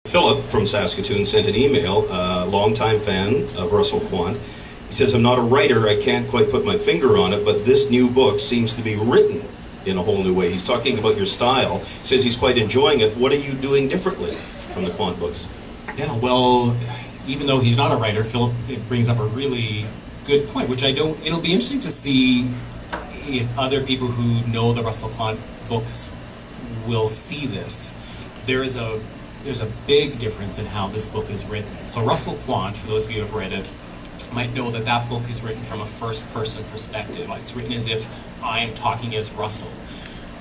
Philip from Saskatoon sent an email, a longtime fan of Russell Quant. He says, I'm not a writer, I can't quite put my finger on it, but this new book seems to be written in a whole new way. He's talking about your style. He says he's quite enjoying it. What are you doing differently from the Quant books? Yeah, well, even though he's not a writer, Philip brings up a really good point, which it'll be interesting to see if other people who know the Russell Quant books will see this. There's a big difference in how this book is written. So Russell Quant, for those of you who have read it, might know that that book is written from a first-person perspective. It's written as if I am talking as Russell,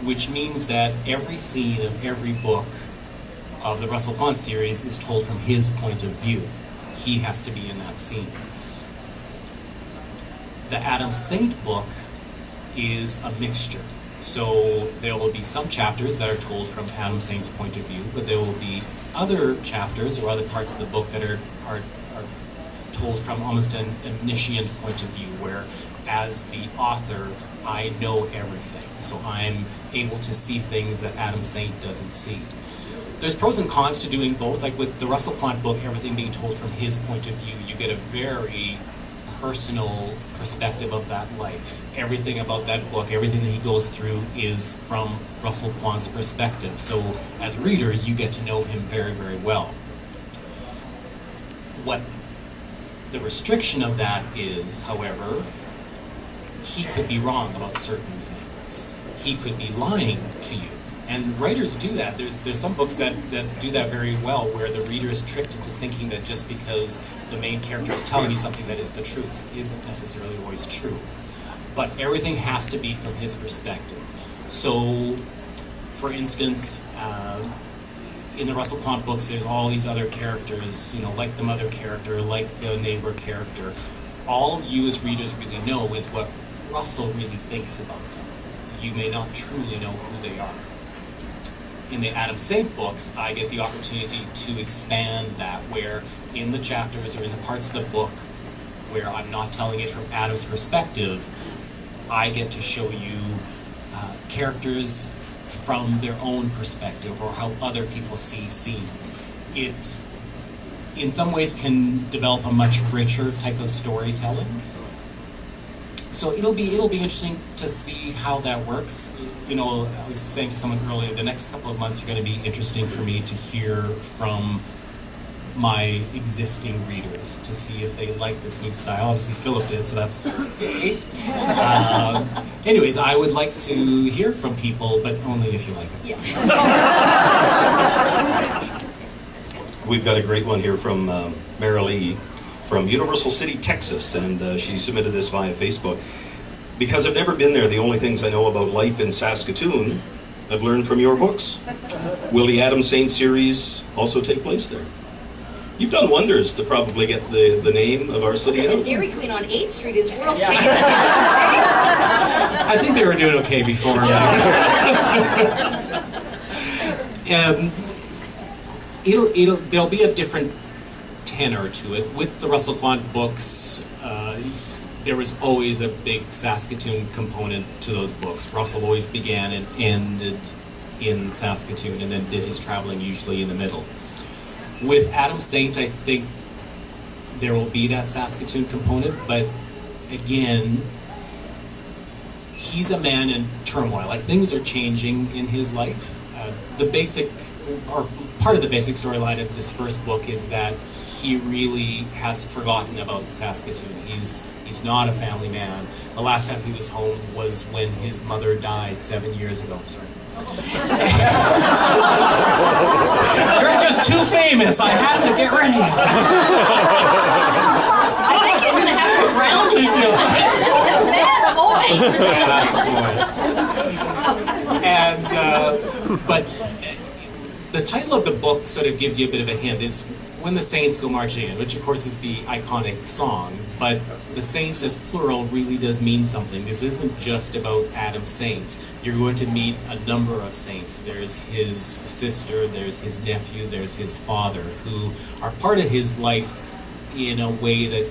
which means that every scene of every book of the Russell Quant series is told from his point of view. He has to be in that scene. The Adam Saint book is a mixture. So there will be some chapters that are told from Adam Saint's point of view, but there will be other chapters or other parts of the book that are told from almost an omniscient point of view, where as the author, I know everything. So I'm able to see things that Adam Saint doesn't see. There's pros and cons to doing both. Like with the Russell Quant book, everything being told from his point of view, you get a very personal perspective of that life. Everything about that book, everything that he goes through is from Russell Quant's perspective. So as readers, you get to know him very, very well. What the restriction of that is, however, he could be wrong about certain things. He could be lying to you. And writers do that. There's some books that do that very well, where the reader is tricked into thinking that just because the main character is telling you something that is the truth isn't necessarily always true. But everything has to be from his perspective. So, for instance, in the Russell Quant books, there's all these other characters, like the mother character, like the neighbor character. All you as readers really know is what Russell really thinks about them. You may not truly know who they are. In the Adam Saint books, I get the opportunity to expand that, where in the chapters or in the parts of the book where I'm not telling it from Adam's perspective, I get to show you characters from their own perspective, or how other people see scenes. It, in some ways, can develop a much richer type of storytelling. So it'll be interesting to see how that works. I was saying to someone earlier, the next couple of months are going to be interesting for me to hear from my existing readers, to see if they like this new style. Obviously Philip did, so that's great. Anyways, I would like to hear from people, but only if you like it. Yeah. We've got a great one here from McNally from Universal City, Texas, and she submitted this via Facebook. Because I've never been there, the only things I know about life in Saskatoon I've learned from your books. Will the Adam Saint series also take place there? You've done wonders to probably get the name of our city out. The Dairy Queen on 8th Street is world famous. I think they were doing okay before. There'll be a different tenor to it. With the Russell Quant books, there was always a big Saskatoon component to those books. Russell always began and ended in Saskatoon, and then did his traveling usually in the middle. With Adam Saint, I think there will be that Saskatoon component, but again, he's a man in turmoil. Like, things are changing in his life. Part of the basic storyline of this first book is that he really has forgotten about Saskatoon. He's not a family man. The last time he was home was when his mother died 7 years ago. Sorry. You're just too famous. I had to get rid of you. I think you're going to have to ground him. He's a bad boy. And but the title of the book sort of gives you a bit of a hint. It's When the Saints Go Marching In, which of course is the iconic song, but the Saints as plural really does mean something. This isn't just about Adam Saint. You're going to meet a number of saints. There's his sister, there's his nephew, there's his father, who are part of his life in a way that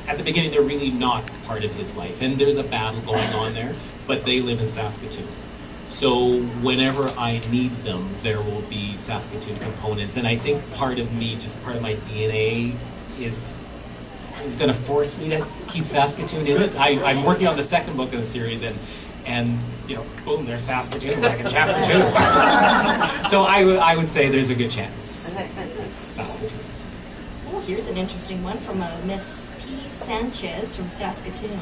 at the beginning they're really not part of his life. And there's a battle going on there, but they live in Saskatoon. So whenever I need them, there will be Saskatoon components, and I think part of me, just part of my DNA, is going to force me to keep Saskatoon in it. I'm working on the second book in the series, and you know, boom, there's Saskatoon, like in chapter 2. So I would say there's a good chance Saskatoon. Oh, here's an interesting one from Miss P. Sanchez from Saskatoon.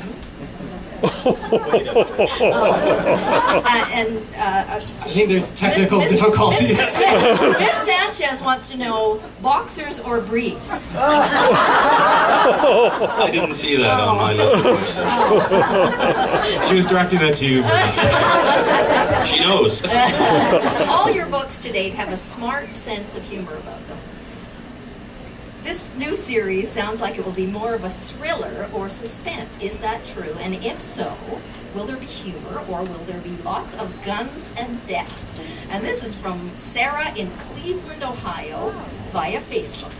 I think there's technical difficulties. Miss Sanchez wants to know, boxers or briefs? I didn't see that on my list of questions. She was directing that to you. She knows. All your books to date have a smart sense of humor about them. This new series sounds like it will be more of a thriller or suspense. Is that true? And if so, will there be humor or will there be lots of guns and death? And this is from Sarah in Cleveland, Ohio, via Facebook.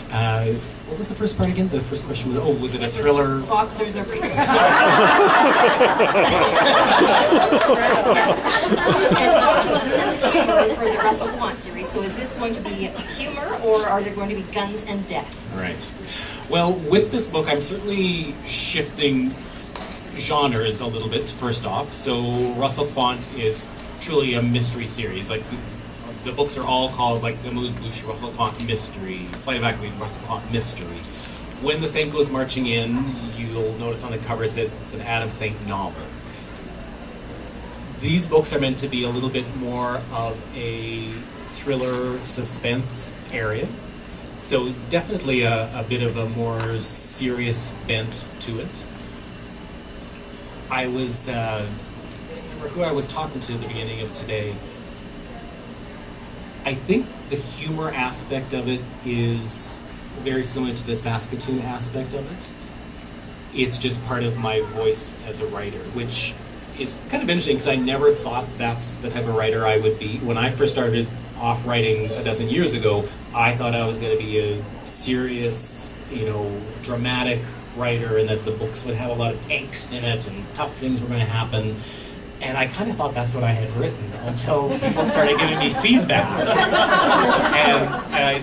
What was the first part again? The first question was, was it a thriller? Was boxers or briefs? Yes. And it talks about the sense of humor for the Russell Quant series. So is this going to be humor or are there going to be guns and death? Right. Well, with this book, I'm certainly shifting genres a little bit, first off. So Russell Quant is truly a mystery series. Like, the books are all called, like, the Moose Blushi, Russell Quant Mystery, Flight of Acme, Russell Quant Mystery. When the Saint goes marching in, you'll notice on the cover it says it's an Adam Saint novel. These books are meant to be a little bit more of a thriller suspense area. So definitely a bit of a more serious bent to it. I was, I remember who I was talking to at the beginning of today. I think the humor aspect of it is very similar to the Saskatoon aspect of it. It's just part of my voice as a writer, which is kind of interesting because I never thought that's the type of writer I would be. When I first started off writing a dozen years ago, I thought I was going to be a serious, dramatic writer and that the books would have a lot of angst in it and tough things were going to happen. And I kind of thought that's what I had written until people started giving me feedback. And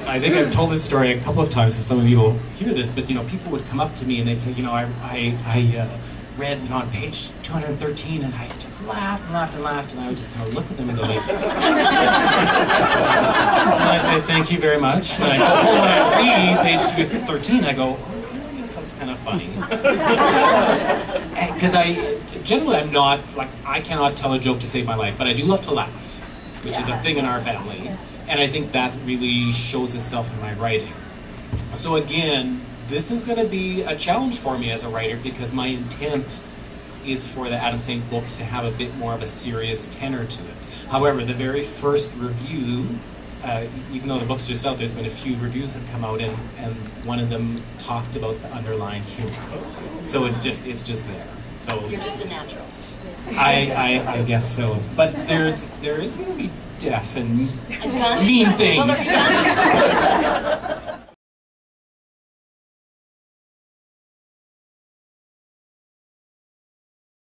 I think I've told this story a couple of times, so some of you will hear this, but people would come up to me and they'd say, I read on page 213 and I just laughed and laughed and laughed, and I would just kind of look at them and go like, and I'd say, thank you very much. And I'd go home and I'd read page 213 and I go, that's kind of funny. Because I'm not, I cannot tell a joke to save my life, but I do love to laugh, which is a thing in our family. And I think that really shows itself in my writing. So again, this is going to be a challenge for me as a writer because my intent is for the Adam Saint books to have a bit more of a serious tenor to it. However, the very first review, even though the book's just out, there's been a few reviews that have come out, and one of them talked about the underlying humor. So it's just there. So you're just a natural. I guess so. But there is going to be death and guns? mean things. Well, there's guns.